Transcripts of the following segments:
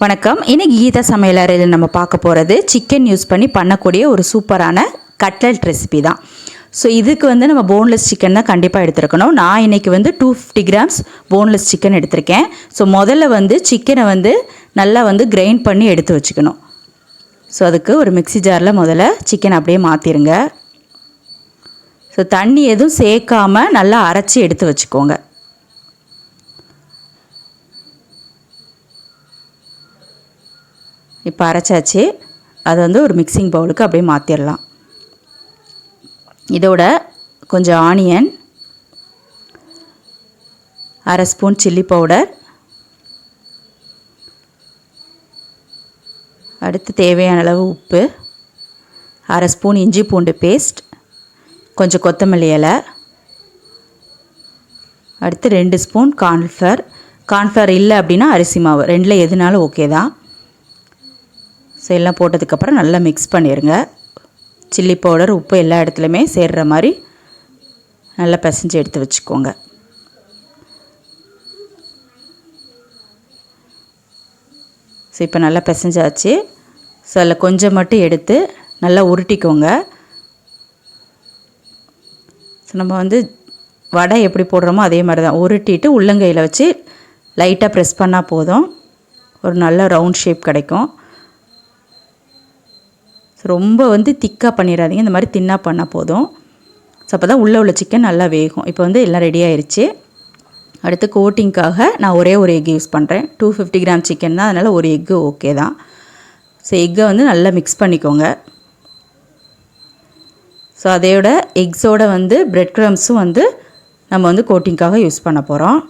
வணக்கம். இன்னைக்கு கீதா சமையல் அறையில் நம்ம பார்க்க போகிறது சிக்கன் யூஸ் பண்ணி பண்ணக்கூடிய ஒரு சூப்பரான கட்லெட் ரெசிபி தான். ஸோ இதுக்கு நம்ம போன்லெஸ் சிக்கன் தான் கண்டிப்பாக எடுத்துருக்கணும். நான் இன்றைக்கி 250 கிராம்ஸ் போன்லெஸ் சிக்கன் எடுத்திருக்கேன். ஸோ முதல்ல சிக்கனை நல்லா கிரைண்ட் பண்ணி எடுத்து வச்சுக்கணும். ஸோ அதுக்கு ஒரு மிக்ஸி ஜாரில் முதல்ல சிக்கன் அப்படியே மாற்றிடுங்க. ஸோ தண்ணி எதுவும் சேர்க்காமல் நல்லா அரைச்சி எடுத்து வச்சுக்கோங்க. இப்போ அரைச்சாச்சு. அதை ஒரு மிக்சிங் பவுலுக்கு அப்படியே மாற்றிடலாம். இதோட கொஞ்சம் ஆனியன், அரை ஸ்பூன் சில்லி பவுடர், அடுத்து தேவையான அளவு உப்பு, அரை ஸ்பூன் இஞ்சி பூண்டு பேஸ்ட், கொஞ்சம் கொத்தமல்லி இலை, அடுத்து 2 ஸ்பூன் கார்ன்ஃப்ளவர் இல்லை அப்படின்னா அரிசி மாவு, ரெண்டில் எதுனாலும் ஓகே தான். ஸோ எல்லாம் போட்டதுக்கப்புறம் நல்லா மிக்ஸ் பண்ணிடுங்க. சில்லி பவுடர், உப்பு எல்லா இடத்துலையுமே சேர்கிற மாதிரி நல்லா பிசைஞ்சு எடுத்து வச்சுக்கோங்க. ஸோ இப்போ நல்லா பிசைஞ்சாச்சு. ஸோ அதில் கொஞ்சம் மட்டும் எடுத்து நல்லா உருட்டிக்கோங்க. ஸோ நம்ம வடை எப்படி போடுறோமோ அதே மாதிரி தான் உருட்டிட்டு உள்ளங்கையில் வச்சு லைட்டாக ப்ரெஸ் பண்ணால் போதும். ஒரு நல்ல ரவுண்ட் ஷேப் கிடைக்கும். ரொம்ப திக்காக பண்ணிடாதீங்க, இந்த மாதிரி தின்னாக பண்ணால் போதும். ஸோ அப்போ தான் உள்ளே உள்ள சிக்கன் நல்லா வேகும். இப்போ எல்லாம் ரெடி ஆயிடுச்சு. அடுத்து கோட்டிங்காக நான் ஒரே ஒரு எக் யூஸ் பண்ணுறேன். 250 கிராம் சிக்கன் தான், அதனால் ஒரு எக்கு ஓகே தான். ஸோ எக்கை நல்லா மிக்ஸ் பண்ணிக்கோங்க. ஸோ அதையோட எக்ஸோட பிரெட் க்ரம்ஸும் நம்ம கோட்டிங்காக யூஸ் பண்ண போகிறோம்.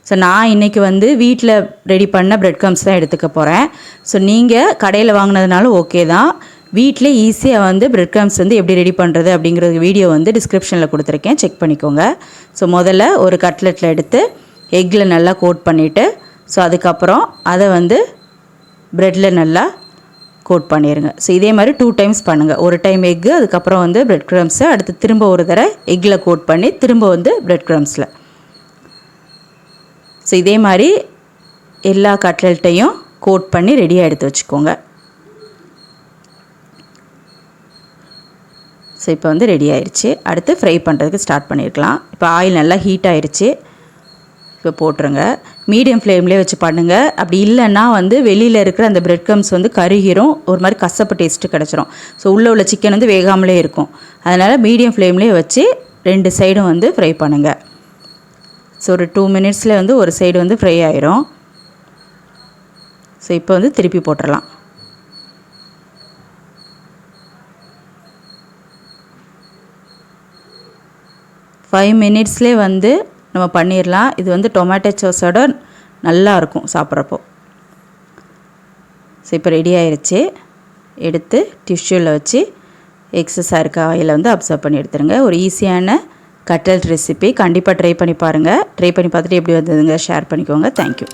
ஸோ நான் இன்றைக்கி வீட்டில் ரெடி பண்ண பிரெட் க்ரம்ஸ் தான் எடுத்துக்க போகிறேன். ஸோ நீங்கள் கடையில் வாங்கினதுனாலும் ஓகே தான். வீட்டிலே ஈஸியாக பிரெட் க்ரம்ஸ் எப்படி ரெடி பண்ணுறது அப்படிங்கிற வீடியோ டிஸ்கிரிப்ஷனில் கொடுத்துருக்கேன், செக் பண்ணிக்கோங்க. ஸோ முதல்ல ஒரு கட்லெட்டில் எடுத்து எக்கில் நல்லா கோட் பண்ணிவிட்டு, ஸோ அதுக்கப்புறம் அதை ப்ரெட்டில் நல்லா கோட் பண்ணிடுங்க. ஸோ இதே மாதிரி 2 டைம்ஸ் பண்ணுங்கள். ஒரு டைம் எக்கு, அதுக்கப்புறம் பிரெட் க்ரம்ஸை, அடுத்து திரும்ப ஒரு தடவை எக்கில் கோட் பண்ணி திரும்ப பிரெட் க்ரம்ஸில். ஸோ இதே மாதிரி எல்லா கட்லெட்டையும் கோட் பண்ணி ரெடியாக எடுத்து வச்சுக்கோங்க. ஸோ இப்போ ரெடி ஆயிடுச்சு. அடுத்து ஃப்ரை பண்ணுறதுக்கு ஸ்டார்ட் பண்ணியிருக்கலாம். இப்போ ஆயில் நல்லா ஹீட் ஆயிடுச்சு. இப்போ போட்டுருங்க. மீடியம் ஃப்ளேம்லேயே வச்சு பண்ணுங்கள். அப்படி இல்லைன்னா வெளியில் இருக்கிற அந்த பிரெட் க்ரம்ஸ் கருகிரும், ஒரு மாதிரி கசப்பு டேஸ்ட்டு கிடச்சிரும். ஸோ உள்ளே உள்ள சிக்கன் வேகாமலே இருக்கும். அதனால் மீடியம் ஃப்ளேம்லேயே வச்சு 2 சைடும் ஃப்ரை பண்ணுங்கள். ஸோ ஒரு 2 மினிட்ஸில் ஒரு சைடு ஃப்ரை ஆயிரும். ஸோ இப்போ திருப்பி போட்டுடலாம். 5 மினிட்ஸ்லேயே நம்ம பண்ணிடலாம். இது டொமேட்டோ சாஸோட நல்லாயிருக்கும் சாப்பிட்றப்போ. ஸோ இப்போ ரெடி ஆயிடுச்சு. எடுத்து டிஷ்யூவில் வச்சு எக்ஸஸாக இருக்க ஆயிலை அப்சர்வ் பண்ணி எடுத்துருங்க. ஒரு ஈஸியான கட்லெட் ரெசிபி கண்டிப்பாக ட்ரை பண்ணி பாருங்கள். ட்ரை பண்ணி பார்த்துட்டு எப்படி வந்ததுங்க ஷேர் பண்ணிக்கோங்க. தேங்க்யூ.